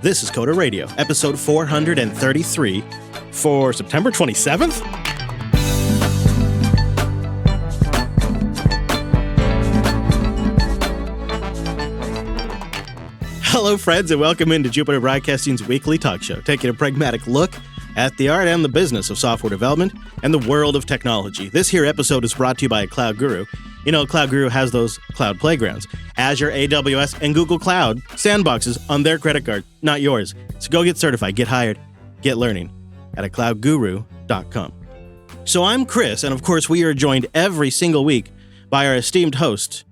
This is Coda Radio, episode 433 for September 27th? Hello, friends, and welcome into Jupiter Broadcasting's weekly talk show, taking a pragmatic look at the art and the business of software development and the world of technology. This here episode is brought to you by Cloud Guru. You know, Cloud Guru has those cloud playgrounds. Azure, AWS, and Google Cloud sandboxes on their credit card, not yours. So go get certified, get hired, get learning at cloudguru.com. So I'm Chris, and of course we are joined every single week by our esteemed host,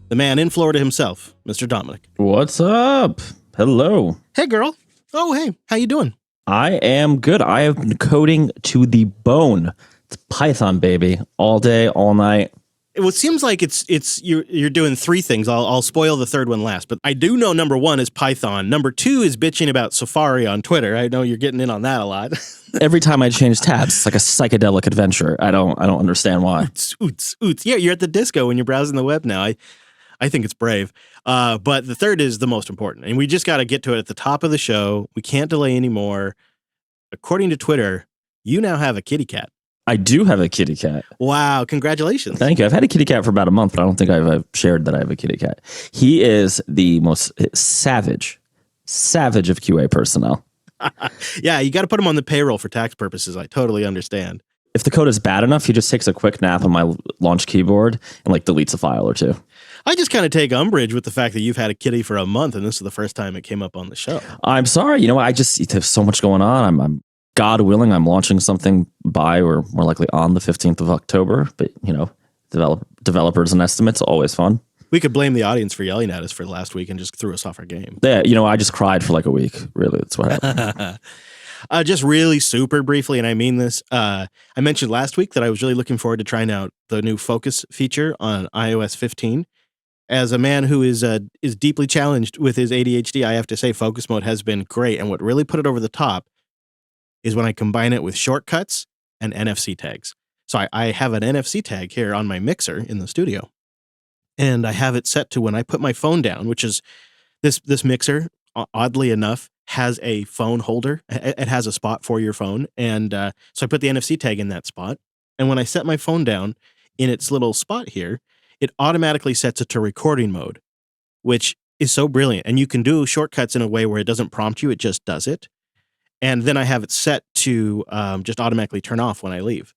the man in Florida himself, Mr. Dominic. What's up? Hello. Hey, girl. Oh, hey. How you doing? I am good. I have been coding to the bone. It's Python, baby. All day, all night. It seems like you're doing three things. I'll spoil the third one last, but I do know number one is Python. Number two is bitching about Safari on Twitter. I know you're getting in on that a lot. Every time I change tabs, it's like a psychedelic adventure. I don't understand why. Oots. Yeah, you're at the disco when you're browsing the web now. I think it's brave. But the third is the most important, and we just got to get to it at the top of the show. We can't delay anymore. According to Twitter, you now have a kitty cat. I do have a kitty cat. Wow, congratulations. Thank you. I've had a kitty cat for about a month, but I don't think I've shared that I have a kitty cat. He is the most savage of QA personnel. Yeah, you got to put him on the payroll for tax purposes. I totally understand. If the code is bad enough, he just takes a quick nap on my launch keyboard and deletes a file or two. I just kind of take umbrage with the fact that you've had a kitty for a month and this is the first time it came up on the show. I'm sorry. I just have so much going on. I'm God willing, I'm launching something by or more likely on the 15th of October. But, developers and estimates, always fun. We could blame the audience for yelling at us for last week and just threw us off our game. Yeah, I just cried for a week. Really, that's what happened. Just really super briefly, and I mean this, I mentioned last week that I was really looking forward to trying out the new Focus feature on iOS 15. As a man who is deeply challenged with his ADHD, I have to say Focus Mode has been great. And what really put it over the top is when I combine it with shortcuts and NFC tags. So I have an NFC tag here on my mixer in the studio. And I have it set to when I put my phone down, which is this mixer, oddly enough, has a phone holder. It has a spot for your phone. And so I put the NFC tag in that spot. And when I set my phone down in its little spot here, it automatically sets it to recording mode, which is so brilliant. And you can do shortcuts in a way where it doesn't prompt you. It just does it. And then I have it set to just automatically turn off when I leave.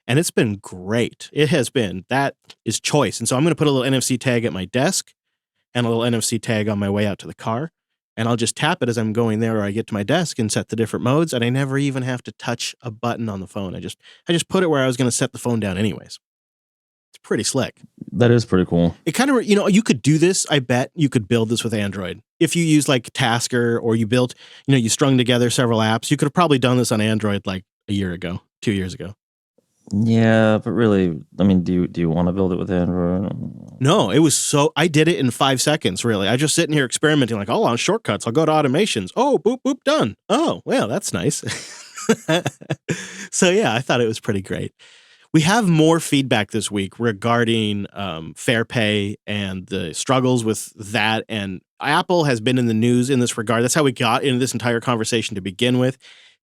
And it's been great. It has been. That is choice. And so I'm going to put a little NFC tag at my desk and a little NFC tag on my way out to the car. And I'll just tap it as I'm going there or I get to my desk and set the different modes. And I never even have to touch a button on the phone. I just put it where I was going to set the phone down anyways. It's pretty slick. That is pretty cool. It kind of, you could do this. I bet you could build this with Android. If you use Tasker or you built, you strung together several apps, you could have probably done this on Android a year ago, 2 years ago. Yeah, but really, do you want to build it with Android? No, it was I did it in 5 seconds, really. I just sitting here experimenting I'll launch shortcuts. I'll go to automations. Oh, boop, boop, done. Oh, well, that's nice. So yeah, I thought it was pretty great. We have more feedback this week regarding fair pay and the struggles with that. And Apple has been in the news in this regard. That's how we got into this entire conversation to begin with.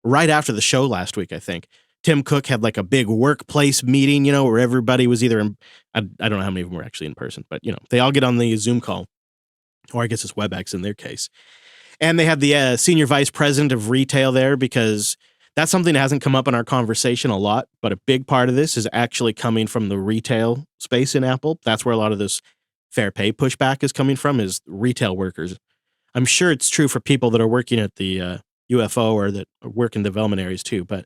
Right after the show last week, I think, Tim Cook had a big workplace meeting, where everybody was either in, I don't know how many of them were actually in person, but, they all get on the Zoom call, or I guess it's WebEx in their case. And they had the senior vice president of retail there because that's something that hasn't come up in our conversation a lot, but a big part of this is actually coming from the retail space in Apple. That's where a lot of this fair pay pushback is coming from, is retail workers. I'm sure it's true for people that are working at the UFO or that work in development areas too, but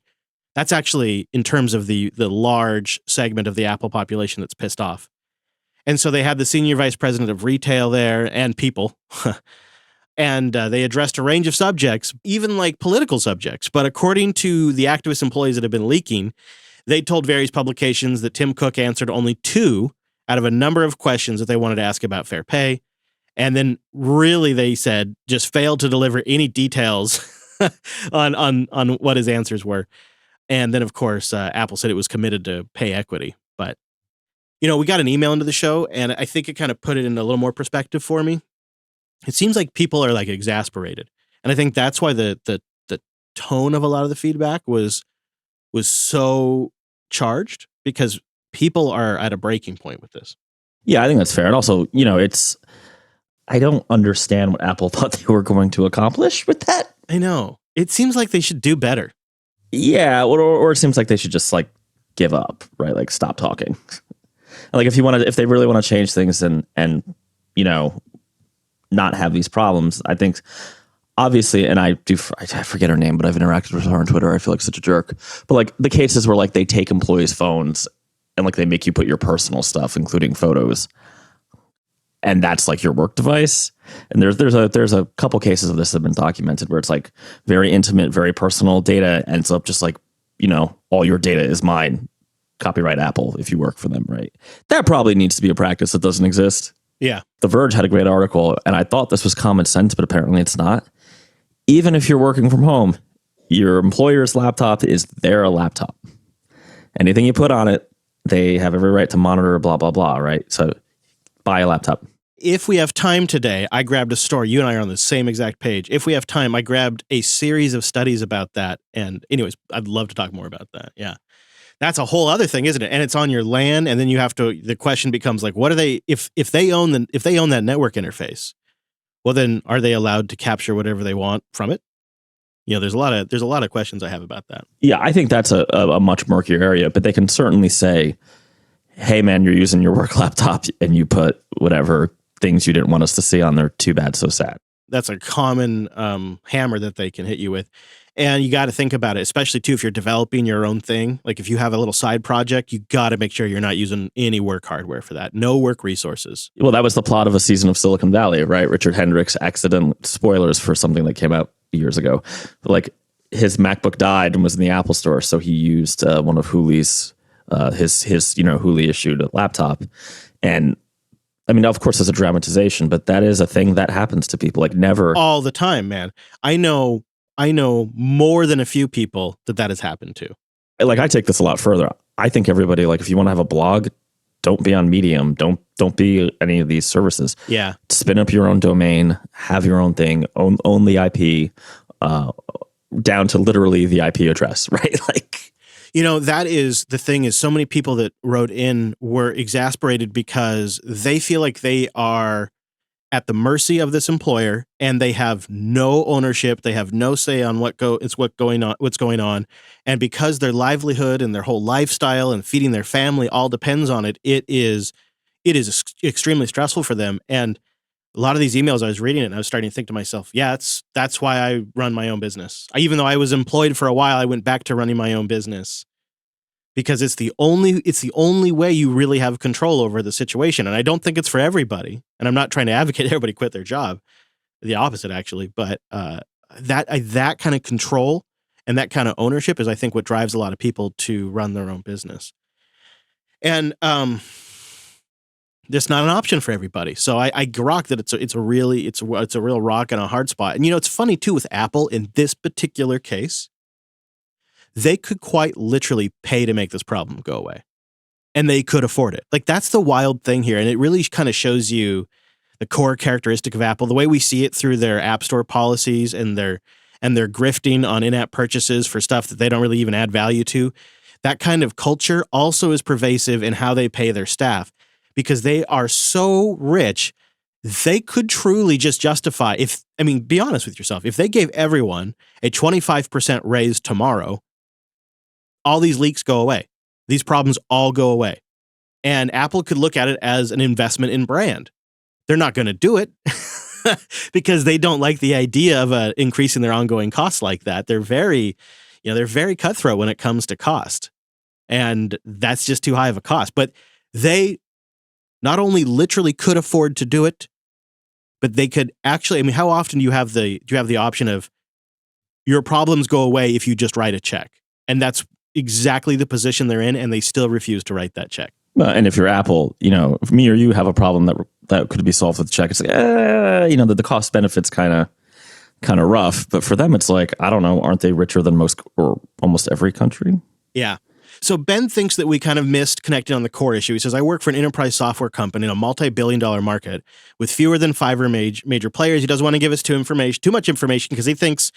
that's actually in terms of the large segment of the Apple population that's pissed off. And so they had the senior vice president of retail there and people. And they addressed a range of subjects, even political subjects. But according to the activist employees that have been leaking, they told various publications that Tim Cook answered only 2 out of a number of questions that they wanted to ask about fair pay. And then really, they said, just failed to deliver any details on what his answers were. And then, of course, Apple said it was committed to pay equity. But, we got an email into the show, and I think it kind of put it in a little more perspective for me. It seems like people are exasperated. And I think that's why the tone of a lot of the feedback was so charged, because people are at a breaking point with this. Yeah, I think that's fair. And also, I don't understand what Apple thought they were going to accomplish with that. I know. It seems like they should do better. Yeah, or it seems like they should just like give up, right? Like stop talking. Like if they really want to change things and not have these problems, I think obviously, and I forget her name, but I've interacted with her on Twitter. I feel like such a jerk. But like the cases where like they take employees' phones and like they make you put your personal stuff, including photos, and that's like your work device. And there's a couple cases of this that have been documented where it's like very intimate, very personal data ends up just like, all your data is mine. Copyright Apple if you work for them, right? That probably needs to be a practice that doesn't exist. Yeah. The Verge had a great article, and I thought this was common sense, but apparently it's not. Even if you're working from home, your employer's laptop is their laptop. Anything you put on it, they have every right to monitor, blah, blah, blah, right? So buy a laptop. If we have time today, I grabbed a story. You and I are on the same exact page. If we have time, I grabbed a series of studies about that. And anyways, I'd love to talk more about that. Yeah. That's a whole other thing, isn't it? And it's on your LAN, and then you have to. The question becomes like, what are they? If they own that network interface, well, then are they allowed to capture whatever they want from it? There's a lot of questions I have about that. Yeah, I think that's a much murkier area, but they can certainly say, "Hey, man, you're using your work laptop, and you put whatever things you didn't want us to see on there. Too bad, so sad." That's a common hammer that they can hit you with. And you got to think about it, especially too if you're developing your own thing. Like if you have a little side project, you got to make sure you're not using any work hardware for that. No work resources. Well, that was the plot of a season of Silicon Valley, right? Richard Hendricks spoilers for something that came out years ago. Like his MacBook died and was in the Apple store, so he used one of Hooli's his Hooli issued laptop. And I mean, of course, there's a dramatization, but that is a thing that happens to people. Like never all the time, man. I know more than a few people that has happened to. Like I take this a lot further. I think everybody, like if you want to have a blog, don't be on Medium. Don't be any of these services. Yeah. Spin up your own domain, have your own thing, own the IP, down to literally the IP address, right? Like, that is the thing is so many people that wrote in were exasperated because they feel like they are at the mercy of this employer and they have no ownership. They have no say on what's going on. And because their livelihood and their whole lifestyle and feeding their family all depends on it, it is extremely stressful for them. And a lot of these emails, I was reading it and I was starting to think to myself, yeah, that's why I run my own business. Even though I was employed for a while, I went back to running my own business. Because it's the only way you really have control over the situation. And I don't think it's for everybody. And I'm not trying to advocate everybody quit their job. The opposite, actually. But that kind of control and that kind of ownership is, I think, what drives a lot of people to run their own business. And that's not an option for everybody. So I grok that it's a real rock and a hard spot. And it's funny too with Apple in this particular case. They could quite literally pay to make this problem go away. And they could afford it. Like, that's the wild thing here. And it really kind of shows you the core characteristic of Apple, the way we see it through their App Store policies and their grifting on in-app purchases for stuff that they don't really even add value to. That kind of culture also is pervasive in how they pay their staff because they are so rich, they could truly just justify be honest with yourself. If they gave everyone a 25% raise tomorrow, all these leaks go away. These problems all go away. And Apple could look at it as an investment in brand. They're not going to do it because they don't like the idea of increasing their ongoing costs like that. They're very cutthroat when it comes to cost. And that's just too high of a cost. But they not only literally could afford to do it, but they could actually, how often do you have the option of your problems go away if you just write a check? And that's exactly the position they're in, and they still refuse to write that check. And if you're Apple, if me or you have a problem that could be solved with a check, it's like, the cost benefit's kind of rough. But for them, it's like, I don't know, aren't they richer than most or almost every country? Yeah. So Ben thinks that we kind of missed connecting on the core issue. He says, I work for an enterprise software company in a multi-billion-dollar market with fewer than 5 or major players. He doesn't want to give us too much information because he thinks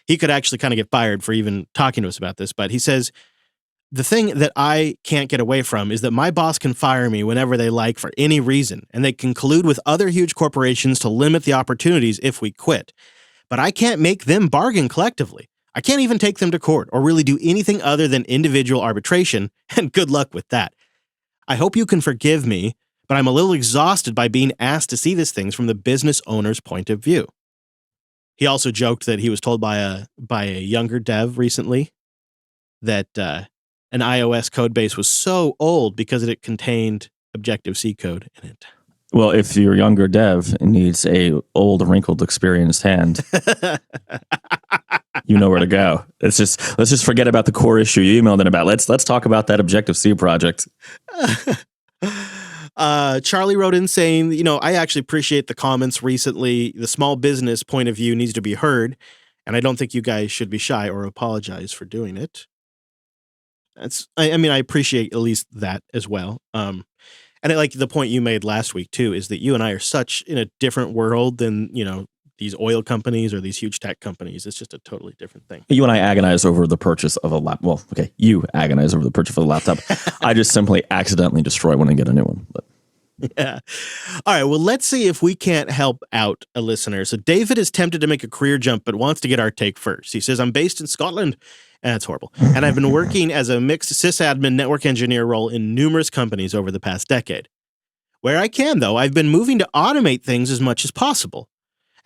he could actually kind of get fired for even talking to us about this. But he says, the thing that I can't get away from is that my boss can fire me whenever they like for any reason, and they can collude with other huge corporations to limit the opportunities if we quit. But I can't make them bargain collectively. I can't even take them to court or really do anything other than individual arbitration, and good luck with that. I hope you can forgive me, but I'm a little exhausted by being asked to see these things from the business owner's point of view. He also joked that he was told by a younger dev recently that an iOS code base was so old because it contained Objective-C code in it. Well, if your younger dev needs a old, wrinkled, experienced hand, you know where to go. Let's just forget about the core issue you emailed in about. Let's talk about that Objective-C project. Charlie wrote in saying, I actually appreciate the comments recently. The small business point of view needs to be heard, and I don't think you guys should be shy or apologize for doing it. I appreciate at least that as well. And I like the point you made last week too, is that you and I are such in a different world than, these oil companies or these huge tech companies. It's just a totally different thing. You and I agonize over the purchase of a laptop. Well, okay, you agonize over the purchase of a laptop. I just simply accidentally destroy one and get a new one. But yeah. All right. Well, let's see if we can't help out a listener. So David is tempted to make a career jump, but wants to get our take first. He says, I'm based in Scotland. That's horrible. And I've been working as a mixed sysadmin network engineer role in numerous companies over the past decade. Where I can, though, I've been moving to automate things as much as possible.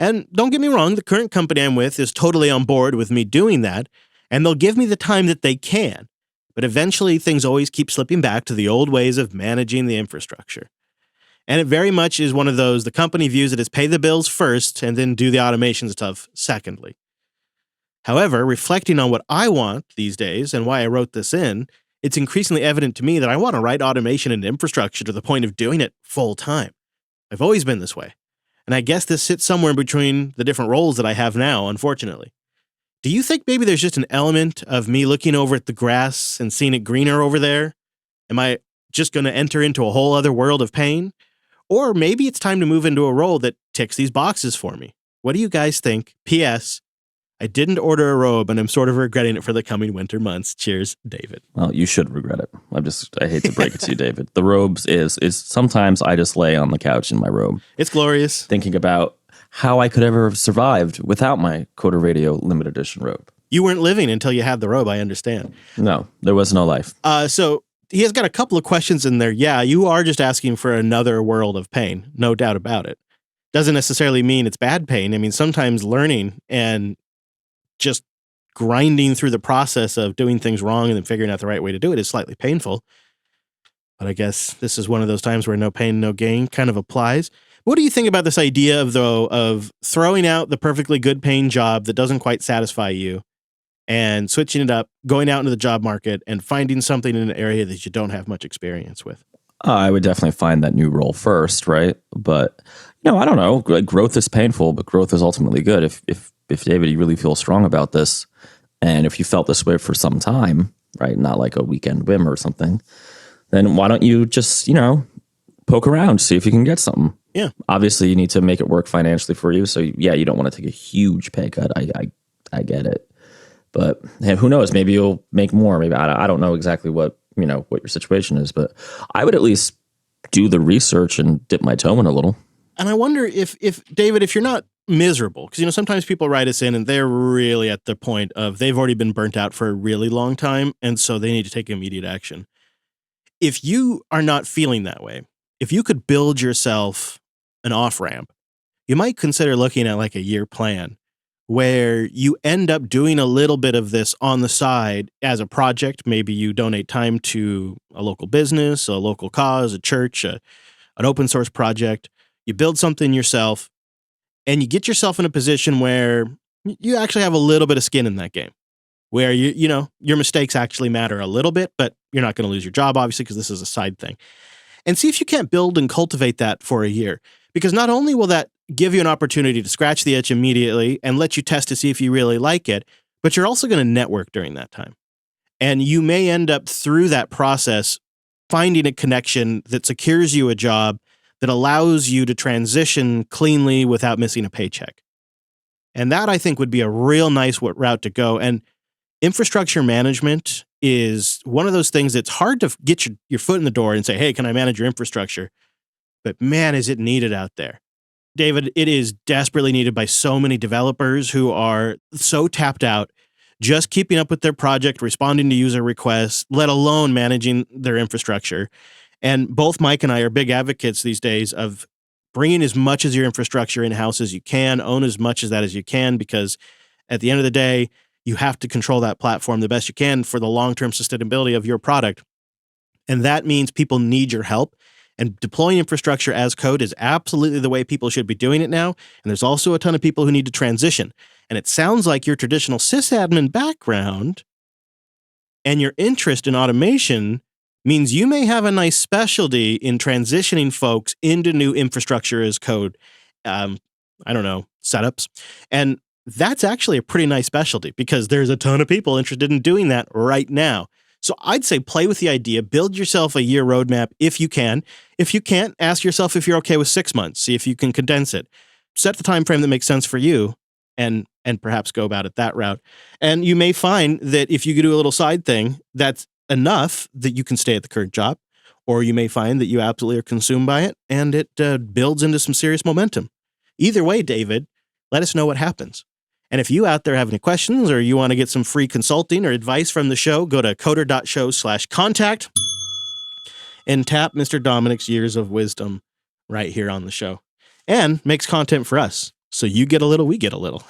And don't get me wrong, the current company I'm with is totally on board with me doing that, and they'll give me the time that they can. But eventually, things always keep slipping back to the old ways of managing the infrastructure. And it very much is one of those, the company views it as pay the bills first and then do the automation stuff secondly. However, reflecting on what I want these days and why I wrote this in, it's increasingly evident to me that I want to write automation and infrastructure to the point of doing it full time. I've always been this way. And I guess this sits somewhere between the different roles that I have now, unfortunately. Do you think maybe there's just an element of me looking over at the grass and seeing it greener over there? Am I just going to enter into a whole other world of pain? Or maybe it's time to move into a role that ticks these boxes for me. What do you guys think? P.S. I didn't order a robe and I'm sort of regretting it for the coming winter months. Cheers, David. Well, you should regret it. I hate to break it to you, David. The robes is sometimes I just lay on the couch in my robe. It's glorious. Thinking about how I could ever have survived without my Coder Radio limited edition robe. You weren't living until you had the robe, I understand. No, there was no life. So he has got a couple of questions in there. Yeah, you are just asking for another world of pain. No doubt about it. Doesn't necessarily mean it's bad pain. I mean, sometimes learning and just grinding through the process of doing things wrong and then figuring out the right way to do it is slightly painful. But I guess this is one of those times where no pain, no gain kind of applies. What do you think about this idea of throwing out the perfectly good paying job that doesn't quite satisfy you and switching it up, going out into the job market and finding something in an area that you don't have much experience with? I would definitely find that new role first, right? But, I don't know. Growth is painful, but growth is ultimately good. If David, you really feel strong about this, and if you felt this way for some time, right, not like a weekend whim or something, then why don't you just, poke around, see if you can get something? Yeah. Obviously, you need to make it work financially for you. So, yeah, you don't want to take a huge pay cut. I get it. But who knows? Maybe you'll make more. Maybe I don't know exactly what your situation is, but I would at least do the research and dip my toe in a little. And I wonder if David, if you're not miserable, because sometimes people write us in and they're really at the point of they've already been burnt out for a really long time, and so they need to take immediate action. If you are not feeling that way, if you could build yourself an off-ramp, you might consider looking at like a year plan where you end up doing a little bit of this on the side as a project. Maybe you donate time to a local business, a local cause, a church, an open source project. You build something yourself, and you get yourself in a position where you actually have a little bit of skin in that game, where your mistakes actually matter a little bit, but you're not going to lose your job, obviously, because this is a side thing. And see if you can't build and cultivate that for a year, because not only will that give you an opportunity to scratch the itch immediately and let you test to see if you really like it, but you're also going to network during that time. And you may end up through that process finding a connection that secures you a job that allows you to transition cleanly without missing a paycheck. And that, I think, would be a real nice route to go. And infrastructure management is one of those things that's hard to get your foot in the door and say, hey, can I manage your infrastructure? But man, is it needed out there. David, it is desperately needed by so many developers who are so tapped out, just keeping up with their project, responding to user requests, let alone managing their infrastructure. And both Mike and I are big advocates these days of bringing as much of your infrastructure in-house as you can, own as much of that as you can, because at the end of the day, you have to control that platform the best you can for the long-term sustainability of your product. And that means people need your help. And deploying infrastructure as code is absolutely the way people should be doing it now. And there's also a ton of people who need to transition. And it sounds like your traditional sysadmin background and your interest in automation means you may have a nice specialty in transitioning folks into new infrastructure as code, setups. And that's actually a pretty nice specialty because there's a ton of people interested in doing that right now. So I'd say play with the idea, build yourself a year roadmap if you can. If you can't, ask yourself if you're okay with 6 months. See if you can condense it. Set the time frame that makes sense for you and perhaps go about it that route. And you may find that if you could do a little side thing, that's enough that you can stay at the current job. Or you may find that you absolutely are consumed by it and it builds into some serious momentum. Either way, David, let us know what happens. And if you out there have any questions or you want to get some free consulting or advice from the show, go to coder.show/contact and tap Mr. Dominic's years of wisdom right here on the show. And makes content for us. So you get a little, we get a little.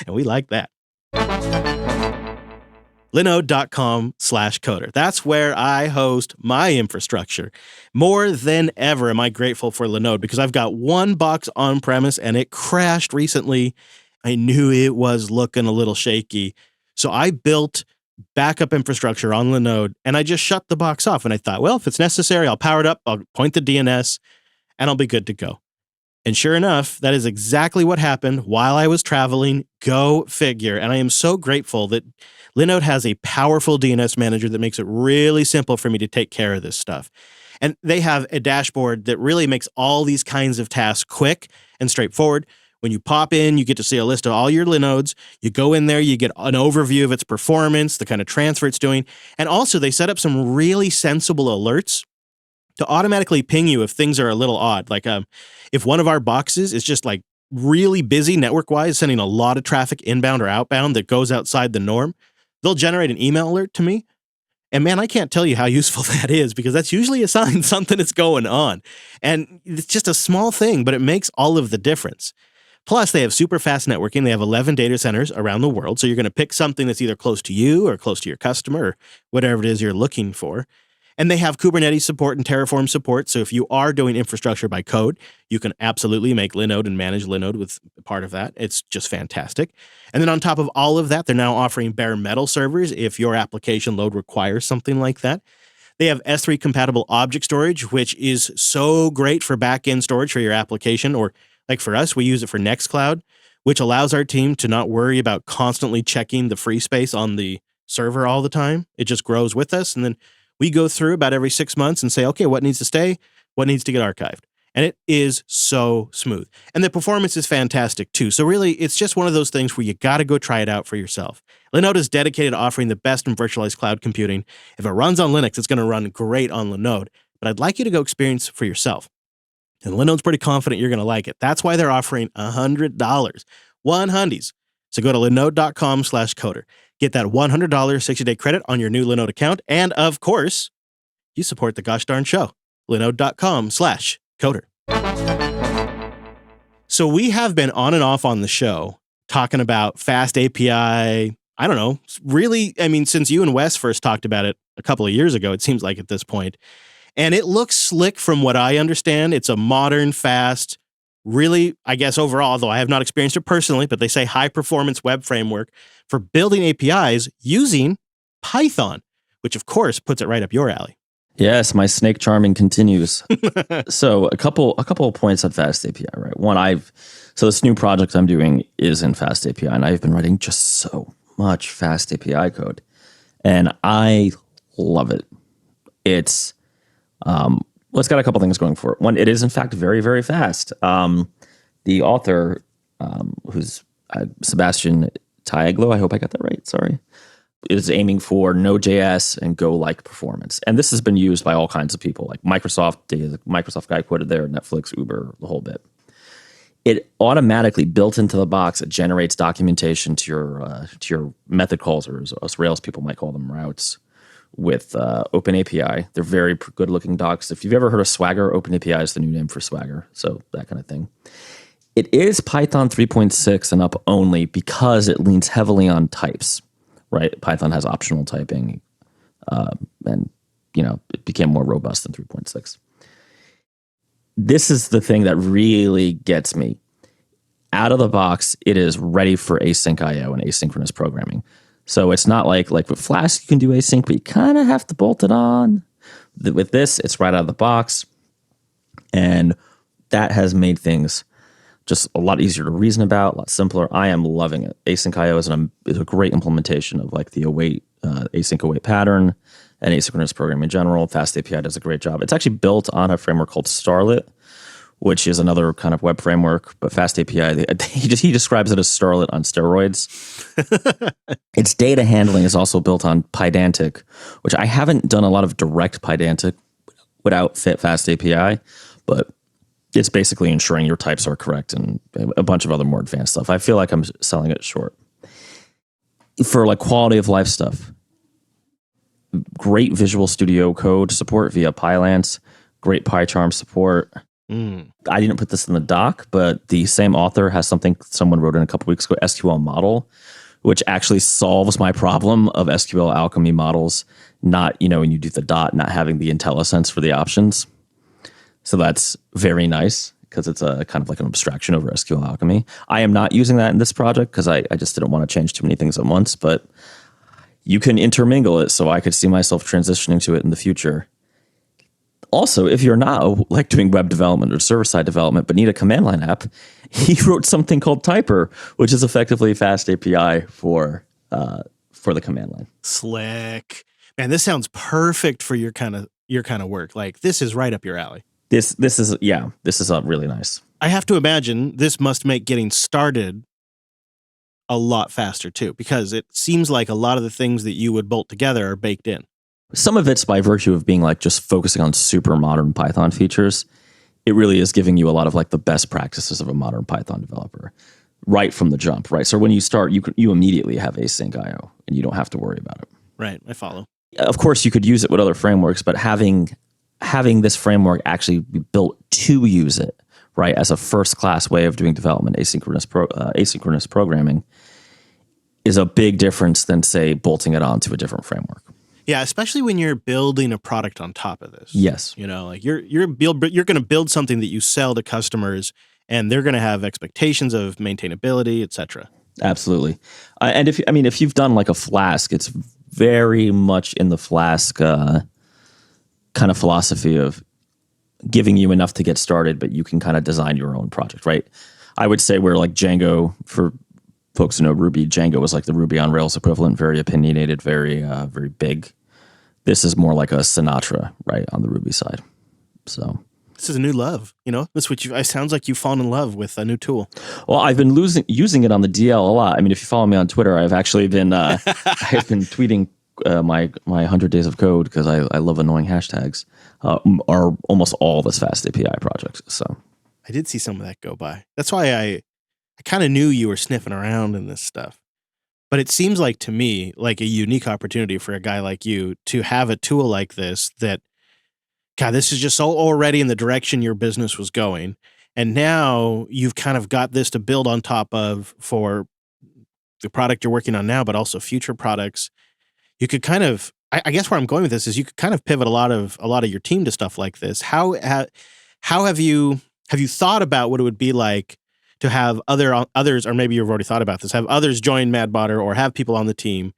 And we like that. Linode.com/coder. That's where I host my infrastructure. More than ever am I grateful for Linode because I've got one box on premise and it crashed recently. I knew it was looking a little shaky. So I built backup infrastructure on Linode and I just shut the box off. And I thought, well, if it's necessary, I'll power it up, I'll point the DNS, and I'll be good to go. And sure enough, that is exactly what happened while I was traveling. Go figure. And I am so grateful that Linode has a powerful DNS manager that makes it really simple for me to take care of this stuff. And they have a dashboard that really makes all these kinds of tasks quick and straightforward. When you pop in, you get to see a list of all your Linodes. You go in there, you get an overview of its performance, the kind of transfer it's doing. And also, they set up some really sensible alerts to automatically ping you if things are a little odd. Like if one of our boxes is just like really busy network-wise, sending a lot of traffic inbound or outbound that goes outside the norm, they'll generate an email alert to me. And man, I can't tell you how useful that is because that's usually a sign something is going on. And it's just a small thing, but it makes all of the difference. Plus, they have super fast networking. They have 11 data centers around the world. So you're going to pick something that's either close to you or close to your customer or whatever it is you're looking for. And they have Kubernetes support and Terraform support. So if you are doing infrastructure by code, you can absolutely make Linode and manage Linode with part of that. It's just fantastic. And then on top of all of that, they're now offering bare metal servers if your application load requires something like that. They have S3 compatible object storage, which is so great for backend storage for your application. Or like for us, we use it for Nextcloud, which allows our team to not worry about constantly checking the free space on the server all the time. It just grows with us. And then we go through about every 6 months and say, okay, what needs to stay? What needs to get archived? And it is so smooth. And the performance is fantastic too. So really, it's just one of those things where you got to go try it out for yourself. Linode is dedicated to offering the best in virtualized cloud computing. If it runs on Linux, it's going to run great on Linode. But I'd like you to go experience for yourself. And Linode's pretty confident you're going to like it. That's why they're offering $100. $100. So go to linode.com/coder. Get that $100 60-day credit on your new Linode account. And of course, you support the gosh darn show. Linode.com/coder. So we have been on and off on the show talking about FastAPI. I don't know, really, I mean, since you and Wes first talked about it a couple of years ago, it seems like at this point. And it looks slick from what I understand. It's a modern, fast, really, I guess overall, though I have not experienced it personally, but they say high-performance web framework for building APIs using Python, which of course puts it right up your alley. Yes, my snake charming continues. So a couple of points on FastAPI, right? One, so this new project I'm doing is in FastAPI, and I've been writing just so much FastAPI code. and I love it. It's it's got a couple things going for it. One, it is in fact very, very fast. The author, who's Sebastian Taeglo, I hope I got that right. Sorry, is aiming for Node.js and Go-like performance, and this has been used by all kinds of people, like Microsoft. The Microsoft guy quoted there, Netflix, Uber, the whole bit. It automatically, built into the box, it generates documentation to your method calls, or as us Rails people might call them, routes, with OpenAPI. They're very good-looking docs. If you've ever heard of Swagger, OpenAPI is the new name for Swagger, so that kind of thing. It is Python 3.6 and up only because it leans heavily on types, right? Python has optional typing, and it became more robust than 3.6. This is the thing that really gets me. Out of the box, it is ready for async IO and asynchronous programming. So it's not like with Flask, you can do async, but you kind of have to bolt it on. With this, it's right out of the box. And that has made things just a lot easier to reason about, a lot simpler. I am loving it. Async IO is a great implementation of like the await, async await pattern and asynchronous programming in general. FastAPI does a great job. It's actually built on a framework called Starlet, which is another kind of web framework. But FastAPI, he describes it as Starlet on steroids. Its data handling is also built on Pydantic, which I haven't done a lot of direct Pydantic without FastAPI, but it's basically ensuring your types are correct and a bunch of other more advanced stuff. I feel like I'm selling it short. For like quality of life stuff, great Visual Studio Code support via Pylance, great PyCharm support. I didn't put this in the doc, but the same author has something someone wrote in a couple weeks ago, SQL Model, which actually solves my problem of SQL Alchemy models, not, when you do the dot, not having the IntelliSense for the options. So that's very nice because it's a kind of like an abstraction over SQL Alchemy. I am not using that in this project because I just didn't want to change too many things at once, but you can intermingle it, so I could see myself transitioning to it in the future. Also, if you're not like doing web development or server-side development but need a command line app, he wrote something called Typer, which is effectively FastAPI for the command line. Slick. Man, this sounds perfect for your kind of work. Like, this is right up your alley. This is really nice. I have to imagine this must make getting started a lot faster too, because it seems like a lot of the things that you would bolt together are baked in. Some of it's by virtue of being like just focusing on super modern Python features. It really is giving you a lot of like the best practices of a modern Python developer right from the jump, right? So when you start, you immediately have async IO and you don't have to worry about it. Right, I follow. Of course, you could use it with other frameworks, but having this framework actually be built to use it, right, as a first-class way of doing development, asynchronous programming, is a big difference than, say, bolting it onto a different framework. Yeah, especially when you're building a product on top of this. Yes. Like you're going to build something that you sell to customers, and they're going to have expectations of maintainability, etc. Absolutely. And if you've done like a Flask, it's very much in the Flask kind of philosophy of giving you enough to get started, but you can kind of design your own project, right? I would say where like Django, for folks who know Ruby, Django was like the Ruby on Rails equivalent, very opinionated, very big. This is more like a Sinatra, right, on the Ruby side. So this is a new love, That's what it sounds like you've fallen in love with a new tool. Well, I've been using it on the DL a lot. I mean, if you follow me on Twitter, I've actually been I've been tweeting my 100 days of code because I love annoying hashtags. Are almost all this FastAPI projects. So I did see some of that go by. That's why I kind of knew you were sniffing around in this stuff. But it seems like to me like a unique opportunity for a guy like you to have a tool like this that, God, this is just so already in the direction your business was going. And now you've kind of got this to build on top of for the product you're working on now, but also future products. You could kind of, I guess where I'm going with this is you could kind of pivot a lot of your team to stuff like this. How have you thought about what it would be like to have others, or maybe you've already thought about this, have others join Madbotter or have people on the team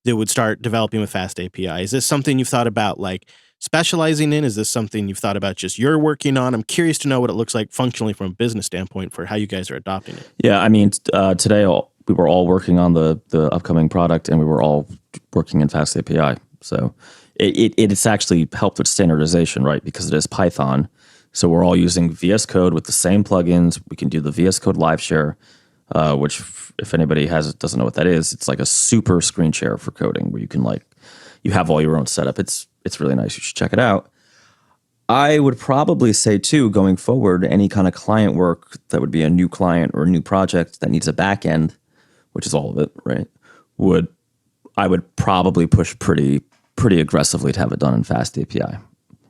that would start developing with FastAPI? Is this something you've thought about like specializing in? Is this something you've thought about just you're working on? I'm curious to know what it looks like functionally from a business standpoint for how you guys are adopting it. Yeah, I mean, today we were all working on the upcoming product, and we were all working in FastAPI. So it's actually helped with standardization, right? Because it is Python. So we're all using VS Code with the same plugins. We can do the VS Code live share, which if anybody doesn't know what that is, it's like a super screen share for coding where you can you have all your own setup. It's really nice. You should check it out. I would probably say too, going forward, any kind of client work that would be a new client or a new project that needs a back end, which is all of it, right? I would probably push pretty aggressively to have it done in FastAPI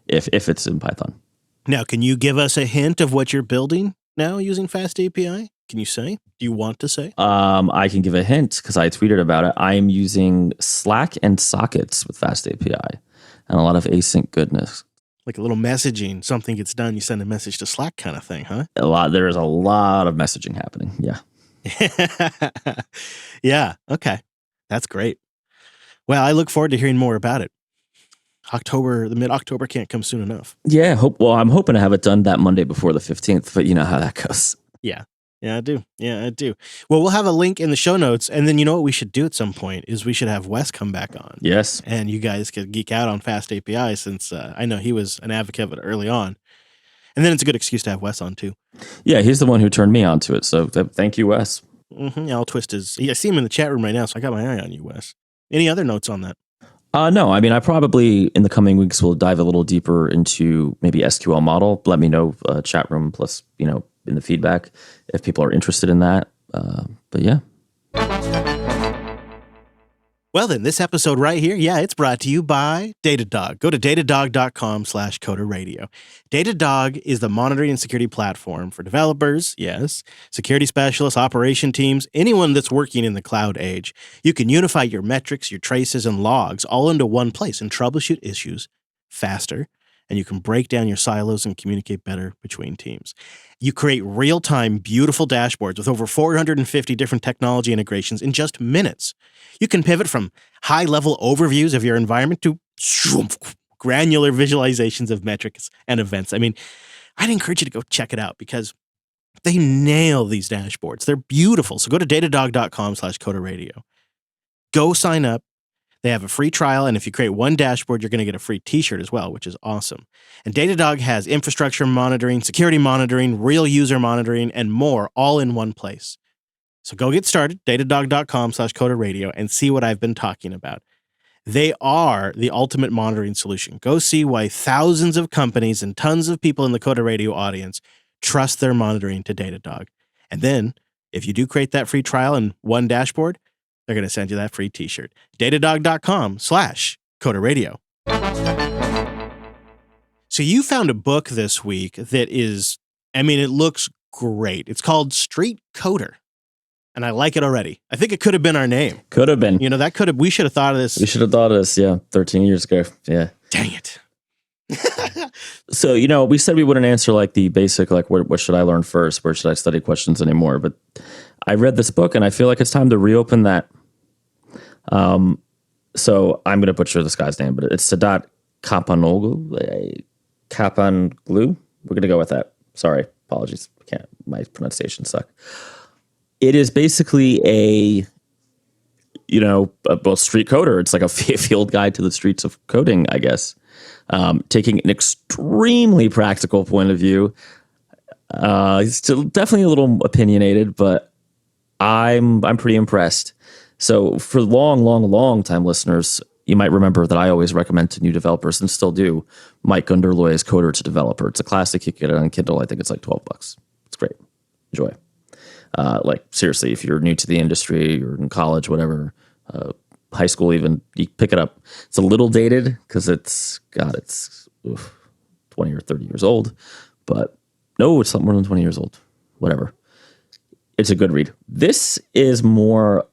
if it's in Python. Now, can you give us a hint of what you're building now using FastAPI? Can you say? Do you want to say? I can give a hint because I tweeted about it. I am using Slack and sockets with FastAPI and a lot of async goodness. Like a little messaging, something gets done, you send a message to Slack kind of thing, huh? There is a lot of messaging happening. Yeah. Yeah. Okay. That's great. Well, I look forward to hearing more about it. The mid-October can't come soon enough. Yeah. I'm hoping to have it done that Monday before the 15th, but you know how that goes. Yeah. Yeah, I do. Well, we'll have a link in the show notes. And then you know what we should do at some point is we should have Wes come back on. Yes. And you guys could geek out on FastAPI since I know he was an advocate of it early on. And then it's a good excuse to have Wes on too. Yeah, he's the one who turned me on to it. So thank you, Wes. Mm-hmm. Yeah, I'll twist I see him in the chat room right now, so I got my eye on you, Wes. Any other notes on that? No, I mean, I probably in the coming weeks will dive a little deeper into maybe SQL model. Let me know, chat room plus, in the feedback if people are interested in that. But yeah. Well, then this episode right here, it's brought to you by Datadog. Go to datadog.com/coderradio. Datadog is the monitoring and security platform for developers, yes, security specialists, operation teams, anyone that's working in the cloud age. You can unify your metrics, your traces, and logs all into one place and troubleshoot issues faster. And you can break down your silos and communicate better between teams. You create real-time, beautiful dashboards with over 450 different technology integrations in just minutes. You can pivot from high-level overviews of your environment to granular visualizations of metrics and events. I mean, I'd encourage you to go check it out because they nail these dashboards. They're beautiful. So go to datadog.com/coderradio. Go sign up. They have a free trial, and if you create one dashboard, you're going to get a free t-shirt as well, which is awesome. And Datadog has infrastructure monitoring, security monitoring, real user monitoring, and more all in one place. So go get started, datadog.com/coderradio, and see what I've been talking about. They are the ultimate monitoring solution. Go see why thousands of companies and tons of people in the Coder Radio audience trust their monitoring to Datadog. And then, if you do create that free trial and one dashboard, they're going to send you that free t-shirt. Datadog.com/coderradio. So you found a book this week that is, it looks great. It's called Street Coder. And I like it already. I think it could have been our name. Could have been. We should have thought of this. We should have thought of this, 13 years ago. Yeah. Dang it. So, we said we wouldn't answer like the basic, like what should I learn first? Where should I study questions anymore? But I read this book and I feel like it's time to reopen that. So I'm going to butcher this guy's name, but it's Sadat Kapanoglu. We're going to go with that. Sorry. Apologies. My pronunciation suck. It is basically a street coder. It's like a field guide to the streets of coding, I guess. Taking an extremely practical point of view. It's still definitely a little opinionated, but I'm pretty impressed. So for long time listeners, you might remember that I always recommend to new developers and still do Mike Gunderloy's Coder to Developer. It's a classic. You can get it on Kindle. I think it's like $12. It's great. Enjoy. Seriously, if you're new to the industry, you're in college, whatever, high school even, you pick it up. It's a little dated because it's 20 or 30 years old. But no, it's not more than 20 years old. Whatever. It's a good read. This is more,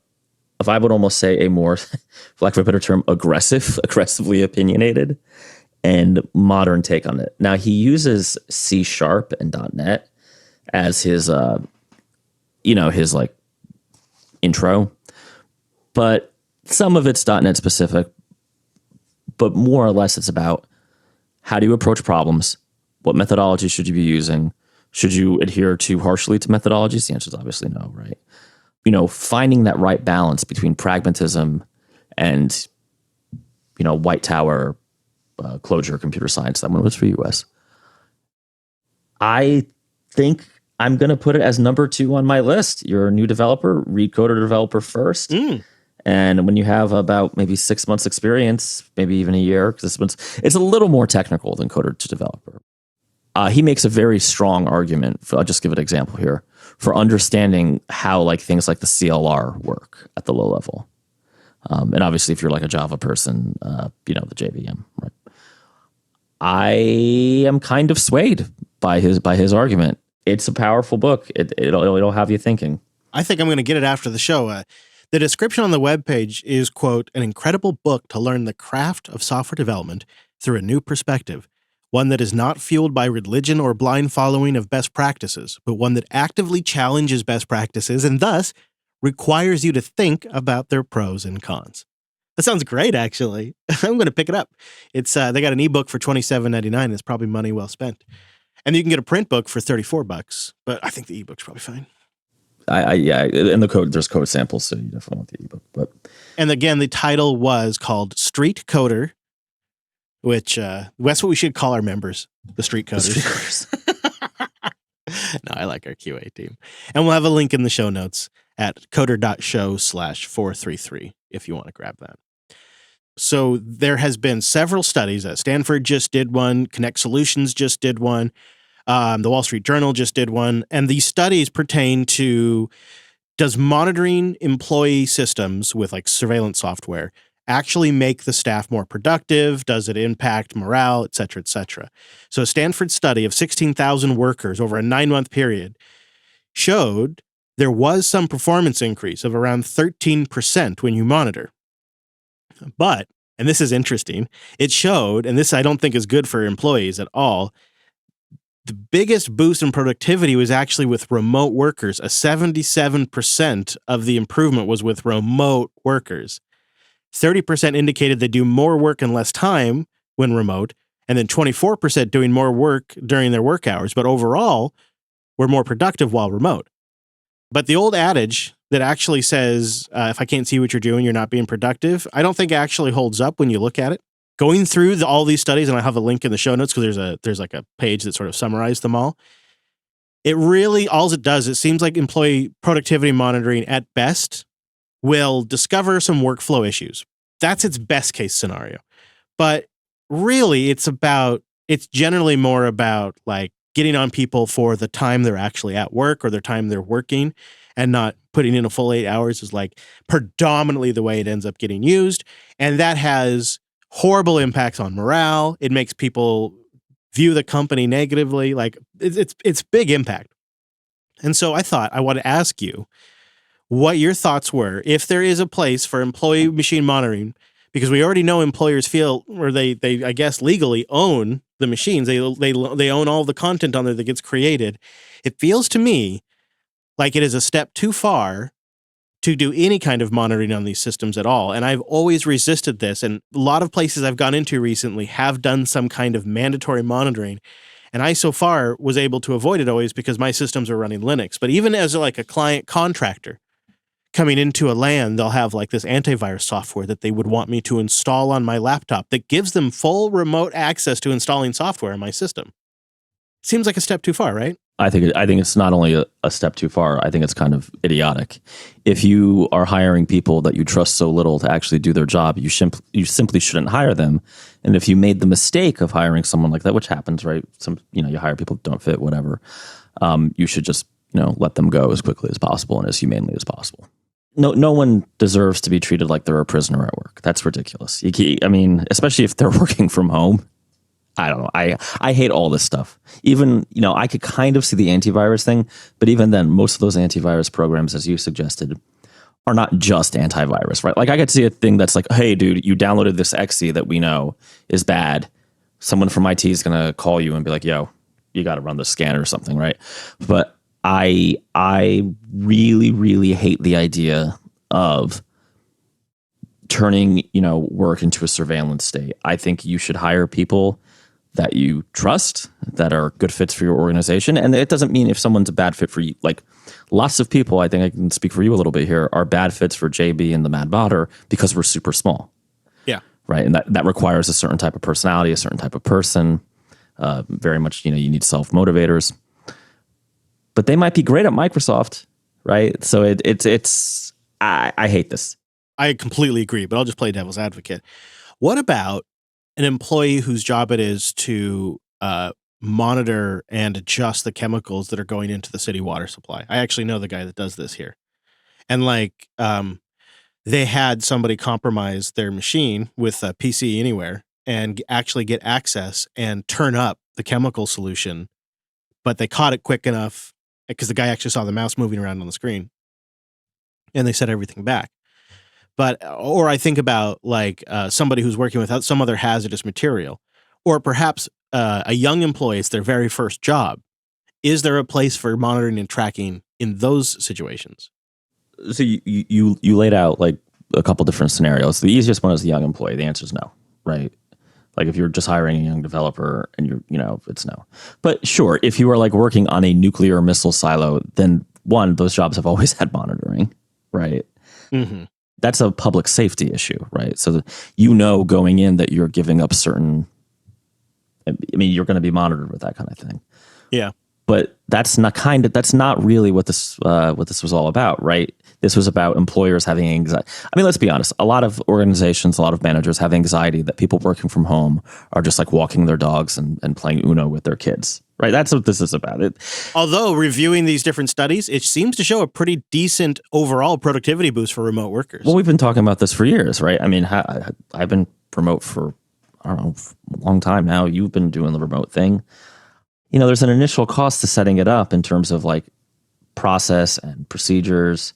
if I would almost say a more, for lack of a better term, aggressively opinionated and modern take on it. Now, he uses C# and .NET as his, his like intro, but some of it's .NET specific, but more or less it's about how do you approach problems? What methodology should you be using? Should you adhere too harshly to methodologies? The answer is obviously no, right? finding that right balance between pragmatism and, white tower closure computer science. That one was for US. I think I'm going to put it as number 2 on my list. You're a new developer, read code or developer first. And when you have about maybe 6 months experience, maybe even a year, because it's a little more technical than coder to developer. He makes a very strong argument. I'll just give an example here for understanding how like things like the CLR work at the low level. And obviously, if you're like a Java person, the JVM. Right? I am kind of swayed by his argument. It's a powerful book. It'll have you thinking. I think I'm going to get it after the show. The description on the webpage is, quote, an incredible book to learn the craft of software development through a new perspective, one that is not fueled by religion or blind following of best practices, but one that actively challenges best practices and thus requires you to think about their pros and cons. That sounds great, actually. I'm going to pick it up. It's they got an ebook for $27.99. It's probably money well spent. And you can get a print book for $34, but I think the ebook's probably fine. In the code, there's code samples, so you definitely want the ebook. But and again, the title was called Street Coder, which that's what we should call our members, the Street Coders. No, I like our QA team. And we'll have a link in the show notes at coder.show/433 if you want to grab that. So there has been several studies. Stanford just did one. Connect Solutions just did one. The Wall Street Journal just did one. And these studies pertain to, does monitoring employee systems with like surveillance software actually make the staff more productive? Does it impact morale, et cetera, et cetera? So a Stanford study of 16,000 workers over a 9-month period showed there was some performance increase of around 13% when you monitor. But, and this is interesting, it showed, and this I don't think is good for employees at all, the biggest boost in productivity was actually with remote workers. A 77% of the improvement was with remote workers. 30% indicated they do more work in less time when remote, and then 24% doing more work during their work hours, but overall were more productive while remote. But the old adage that actually says, if I can't see what you're doing, you're not being productive, I don't think actually holds up when you look at it. Going through all these studies, and I have a link in the show notes because there's like a page that sort of summarized them all. It really, all it does, it seems like employee productivity monitoring at best will discover some workflow issues. That's its best case scenario. But really, it's generally more about like getting on people for the time they're actually at work or their time they're working, and not putting in a full 8 hours is like predominantly the way it ends up getting used. And that has horrible impacts on morale. It makes people view the company negatively. Like it's big impact. And so I thought I want to ask you what your thoughts were if there is a place for employee machine monitoring, because we already know employers feel, or they I guess legally own the machines. They own all the content on there that gets created. It feels to me like it is a step too far to do any kind of monitoring on these systems at all. And I've always resisted this. And a lot of places I've gone into recently have done some kind of mandatory monitoring. And I so far was able to avoid it always because my systems are running Linux. But even as like a client contractor coming into a LAN, they'll have like this antivirus software that they would want me to install on my laptop that gives them full remote access to installing software in my system. Seems like a step too far, right? I think it's not only a step too far, I think it's kind of idiotic. If you are hiring people that you trust so little to actually do their job, you simply shouldn't hire them. And if you made the mistake of hiring someone like that, which happens, right? You hire people that don't fit, whatever. You should just, let them go as quickly as possible and as humanely as possible. No one deserves to be treated like they're a prisoner at work. That's ridiculous. Especially if they're working from home. I don't know. I hate all this stuff. Even, I could kind of see the antivirus thing, but even then, most of those antivirus programs, as you suggested, are not just antivirus, right? Like I could see a thing that's like, hey, dude, you downloaded this exe that we know is bad. Someone from IT is going to call you and be like, yo, you got to run the scanner or something, right? But I really, really hate the idea of turning, work into a surveillance state. I think you should hire people that you trust, that are good fits for your organization. And it doesn't mean if someone's a bad fit for you, like lots of people, I think I can speak for you a little bit here, are bad fits for JB and the Mad Botter because we're super small. Yeah. Right. And that requires a certain type of personality, a certain type of person. Very much, you need self-motivators. But they might be great at Microsoft, right? So I hate this. I completely agree, but I'll just play devil's advocate. What about an employee whose job it is to monitor and adjust the chemicals that are going into the city water supply? I actually know the guy that does this here. And they had somebody compromise their machine with a PC Anywhere and actually get access and turn up the chemical solution, but they caught it quick enough because the guy actually saw the mouse moving around on the screen and they set everything back. Or I think about somebody who's working with some other hazardous material, or perhaps a young employee, it's their very first job. Is there a place for monitoring and tracking in those situations? So you laid out like a couple different scenarios. The easiest one is the young employee. The answer is no, right? Like if you're just hiring a young developer and it's no. But sure, if you are like working on a nuclear missile silo, then those jobs have always had monitoring, right? Mm-hmm. That's a public safety issue, right? So going in that you're giving up certain, you're going to be monitored with that kind of thing. Yeah. But that's not really what this was all about, right? This was about employers having anxiety. Let's be honest. A lot of organizations, a lot of managers have anxiety that people working from home are just like walking their dogs and playing Uno with their kids, right? That's what this is about. Although reviewing these different studies, it seems to show a pretty decent overall productivity boost for remote workers. Well, we've been talking about this for years, right? I've been remote for, I don't know, a long time now. You've been doing the remote thing. There's an initial cost to setting it up in terms of like process and procedures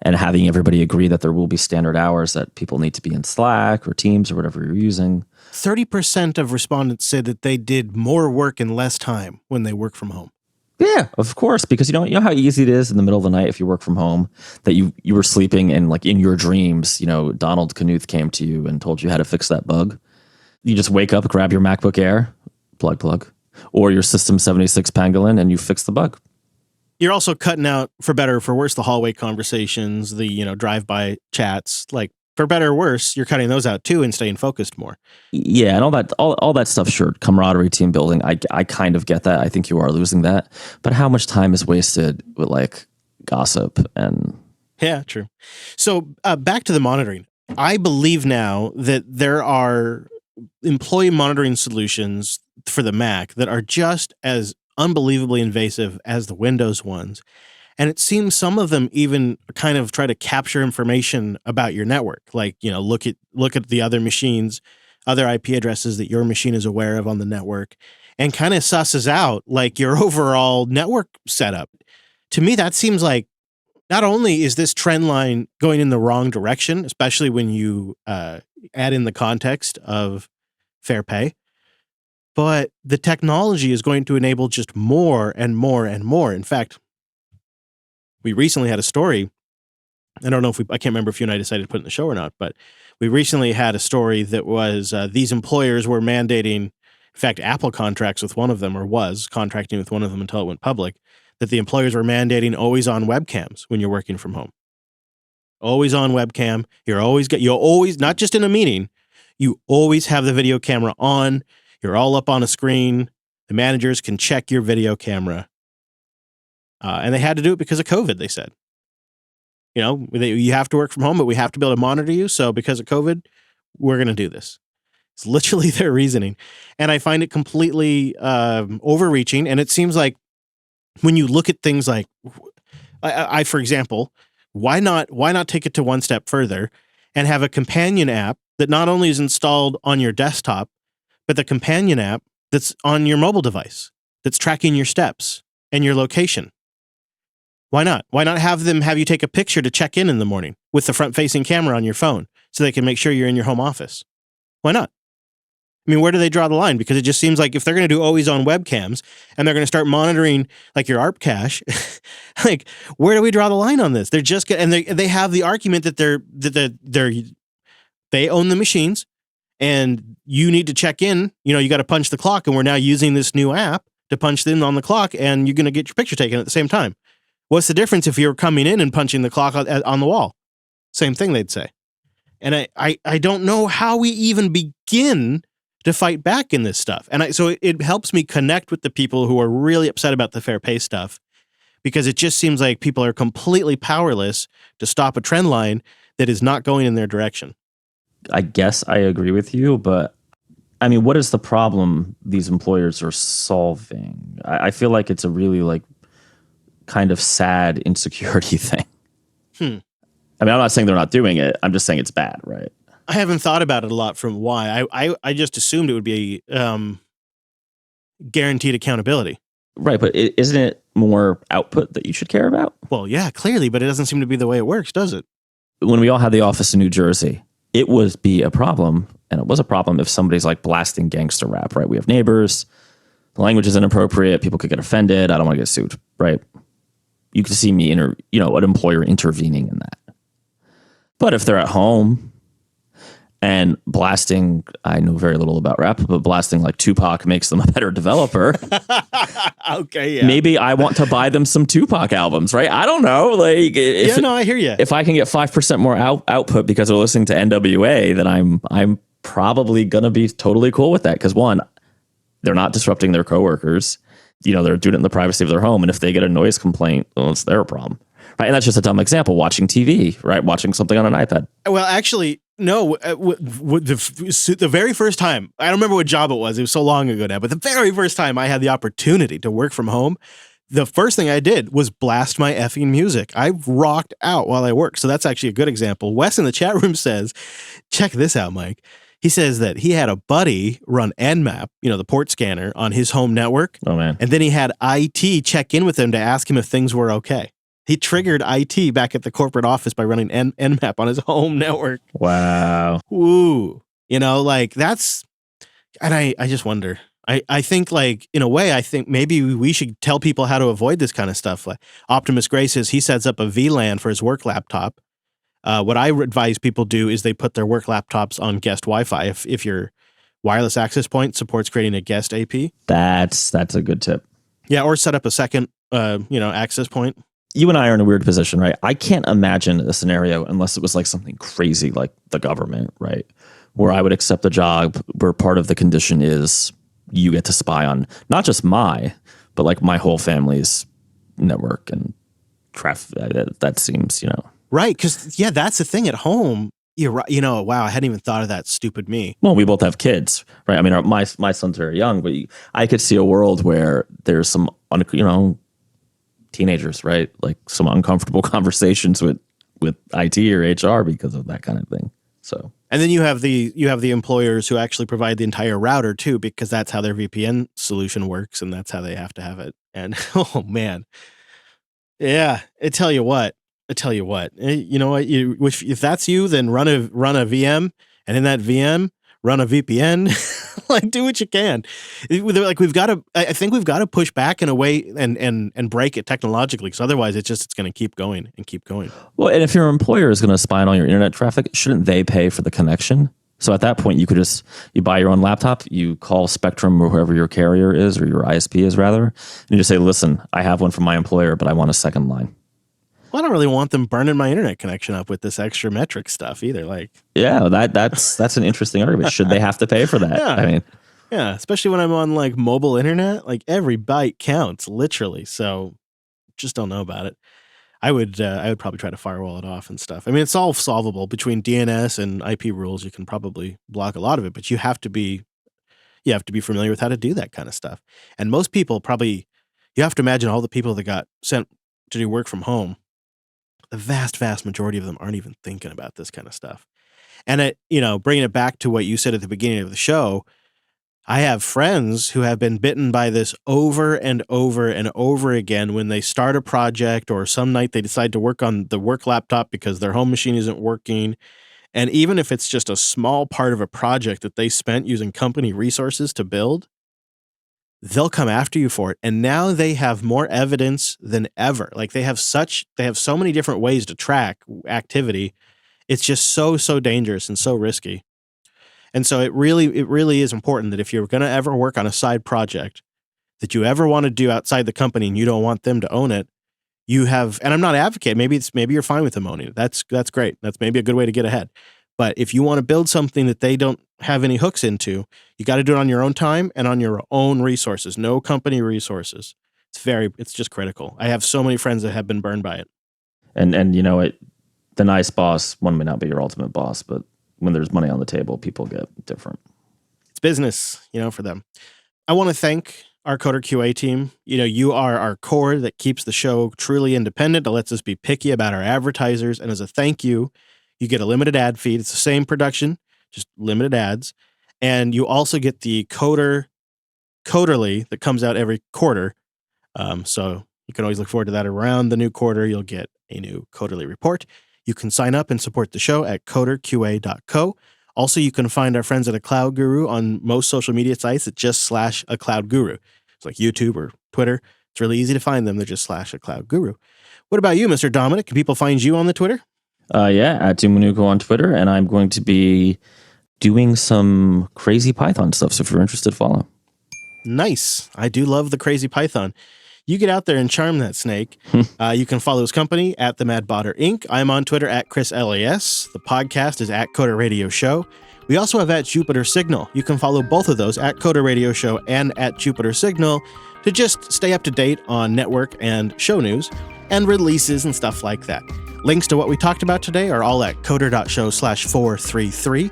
and having everybody agree that there will be standard hours that people need to be in Slack or Teams or whatever you're using. 30% of respondents said that they did more work in less time when they work from home. Yeah, of course, because you know how easy it is in the middle of the night if you work from home that you were sleeping and like in your dreams, Donald Knuth came to you and told you how to fix that bug. You just wake up, grab your MacBook Air, plug, or your System 76 Pangolin, and you fix the bug. You're also cutting out, for better or for worse, the hallway conversations, the drive-by chats. Like, for better or worse, you're cutting those out too and staying focused more. Yeah, and all that stuff, sure, camaraderie, team building, I kind of get that. I think you are losing that. But how much time is wasted with like gossip and... Yeah, true. So back to the monitoring. I believe now that there are employee monitoring solutions for the Mac that are just as unbelievably invasive as the Windows ones. And it seems some of them even kind of try to capture information about your network. Like, look at the other machines, other IP addresses that your machine is aware of on the network, and kind of susses out like your overall network setup. To me, that seems like not only is this trend line going in the wrong direction, especially when you add in the context of fair pay, but the technology is going to enable just more and more and more. In fact, we recently had a story. I don't know I can't remember if you and I decided to put it in the show or not, but we recently had a story that was these employers were mandating, in fact, Apple contracts with one of them, or was contracting with one of them until it went public, that the employers were mandating always on webcams when you're working from home. Always on webcam. You'll always, not just in a meeting, you always have the video camera on. You're all up on a screen. The managers can check your video camera. And they had to do it because of COVID, they said. You have to work from home, but we have to be able to monitor you. So because of COVID, we're going to do this. It's literally their reasoning. And I find it completely overreaching. And it seems like when you look at things like, I for example, why not take it to one step further and have a companion app that not only is installed on your desktop, but the companion app that's on your mobile device that's tracking your steps and your location? Why not? Why not have you take a picture to check in the morning with the front-facing camera on your phone so they can make sure you're in your home office? Why not? Where do they draw the line? Because it just seems like if they're going to do always on webcams and they're going to start monitoring like your ARP cache, like where do we draw the line on this? They're just and they have the argument that they own the machines and you need to check in. You got to punch the clock, and we're now using this new app to punch in on the clock, and you're going to get your picture taken at the same time. What's the difference if you're coming in and punching the clock on the wall? Same thing, they'd say. And I don't know how we even begin to fight back in this stuff. And so it helps me connect with the people who are really upset about the fair pay stuff, because it just seems like people are completely powerless to stop a trend line that is not going in their direction. I guess I agree with you, but I mean, what is the problem these employers are solving? I feel like it's a really like kind of sad insecurity thing. I mean, I'm not saying they're not doing it. I'm just saying it's bad, right? I haven't thought about it a lot from why. I just assumed it would be guaranteed accountability. Right, but isn't it more output that you should care about? Well, yeah, clearly, but it doesn't seem to be the way it works, does it? When we all had the office in New Jersey, it would be a problem, and it was a problem if somebody's like blasting gangster rap, right? We have neighbors, the language is inappropriate, people could get offended, I don't want to get sued, right? You could see me, an employer intervening in that. But if they're at home and blasting, I know very little about rap, but blasting like Tupac makes them a better developer. Okay, yeah. Maybe I want to buy them some Tupac albums, right? I don't know. Like, I hear you. If I can get 5% more output because they're listening to NWA, then I'm probably gonna be totally cool with that. Because one, they're not disrupting their coworkers. They're doing it in the privacy of their home, and if they get a noise complaint, well, it's their problem, right? And that's just a dumb example. Watching TV, right? Watching something on an iPad. Well, actually, no. The very first time, I don't remember what job it was so long ago now, but the very first time I had the opportunity to work from home, the first thing I did was blast my effing music. I rocked out while I worked. So that's actually a good example. Wes in the chat room says, check this out, Mike. He says that he had a buddy run Nmap, the port scanner, on his home network. Oh, man. And then he had IT check in with him to ask him if things were okay. He triggered IT back at the corporate office by running Nmap on his home network. Wow. Ooh. That's... And I just wonder. I think, like, in a way, I think maybe we should tell people how to avoid this kind of stuff. Like Optimus Gray says he sets up a VLAN for his work laptop. What I advise people do is they put their work laptops on guest Wi-Fi. If your wireless access point supports creating a guest AP. That's a good tip. Yeah, or set up a second, access point. You and I are in a weird position, right? I can't imagine a scenario unless it was like something crazy like the government, right? Where I would accept a job where part of the condition is you get to spy on not just but like my whole family's network and traffic. That seems, Right, because, yeah, that's the thing at home. You're right. Wow, I hadn't even thought of that. Stupid me. Well, we both have kids, right? I mean, my son's very young, but I could see a world where there's some, teenagers, right? Like some uncomfortable conversations with IT or HR because of that kind of thing. So, and then you have the employers who actually provide the entire router too, because that's how their VPN solution works, and that's how they have to have it. And oh man, yeah, I tell you what, you know what, if that's you, then run a VM, and in that VM, run a VPN. Like, do what you can. Like, I think we've got to push back in a way and break it technologically, because otherwise it's going to keep going and keep going. Well, and if your employer is going to spy on all your internet traffic, shouldn't they pay for the connection? So at that point, you could you buy your own laptop, you call Spectrum or whoever your carrier is, or your ISP is rather, and you just say, listen, I have one from my employer, but I want a second line. Well, I don't really want them burning my internet connection up with this extra metric stuff either. Like, yeah, that's an interesting argument. Should they have to pay for that? Yeah. I mean, yeah, especially when I'm on like mobile internet, like every byte counts literally. So just don't know about it. I would probably try to firewall it off and stuff. I mean, it's all solvable between DNS and IP rules. You can probably block a lot of it, but you have to be familiar with how to do that kind of stuff. And most people probably, you have to imagine all the people that got sent to do work from home. The vast, vast majority of them aren't even thinking about this kind of stuff. And bringing it back to what you said at the beginning of the show, I have friends who have been bitten by this over and over and over again when they start a project, or some night they decide to work on the work laptop because their home machine isn't working. And even if it's just a small part of a project that they spent using company resources to build, they'll come after you for it. And now they have more evidence than ever. Like, they have so many different ways to track activity. It's just so dangerous and so risky. And so it really is important that if you're going to ever work on a side project that you ever want to do outside the company and you don't want them to own it, you have, and I'm not advocating, maybe you're fine with them owning it. That's great. That's maybe a good way to get ahead. But if you want to build something that they don't have any hooks into, you got to do it on your own time and on your own resources, no company resources. It's just critical. I have so many friends that have been burned by it. And the nice boss, one may not be your ultimate boss, but when there's money on the table, people get different. It's business, for them. I want to thank our Coder QA team. You are our core that keeps the show truly independent. It lets us be picky about our advertisers. And as a thank you, you get a limited ad feed. It's the same production, just limited ads. And you also get the Coderly that comes out every quarter. So you can always look forward to that. Around the new quarter, you'll get a new Coderly report. You can sign up and support the show at coderqa.co. Also, you can find our friends at A Cloud Guru on most social media sites at just /A Cloud Guru. It's like YouTube or Twitter. It's really easy to find them. They're just /A Cloud Guru. What about you, Mr. Dominic? Can people find you on the Twitter? At Dumunuko on Twitter, and I'm going to be doing some crazy Python stuff. So if you're interested, follow. Nice. I do love the crazy Python. You get out there and charm that snake. You can follow his company at The Mad Botter Inc. I'm on Twitter at ChrisLAS. The podcast is at Coder Radio Show. We also have at Jupiter Signal. You can follow both of those at Coder Radio Show and at Jupiter Signal to just stay up to date on network and show news and releases and stuff like that. Links to what we talked about today are all at coder.show/433.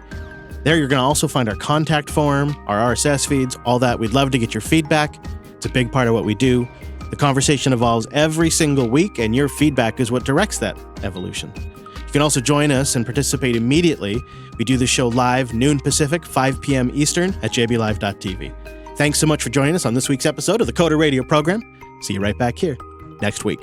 There you're going to also find our contact form, our RSS feeds, all that. We'd love to get your feedback. It's a big part of what we do. The conversation evolves every single week, and your feedback is what directs that evolution. You can also join us and participate immediately. We do the show live, noon Pacific, 5 p.m. Eastern at jblive.tv. Thanks so much for joining us on this week's episode of the Coder Radio program. See you right back here next week.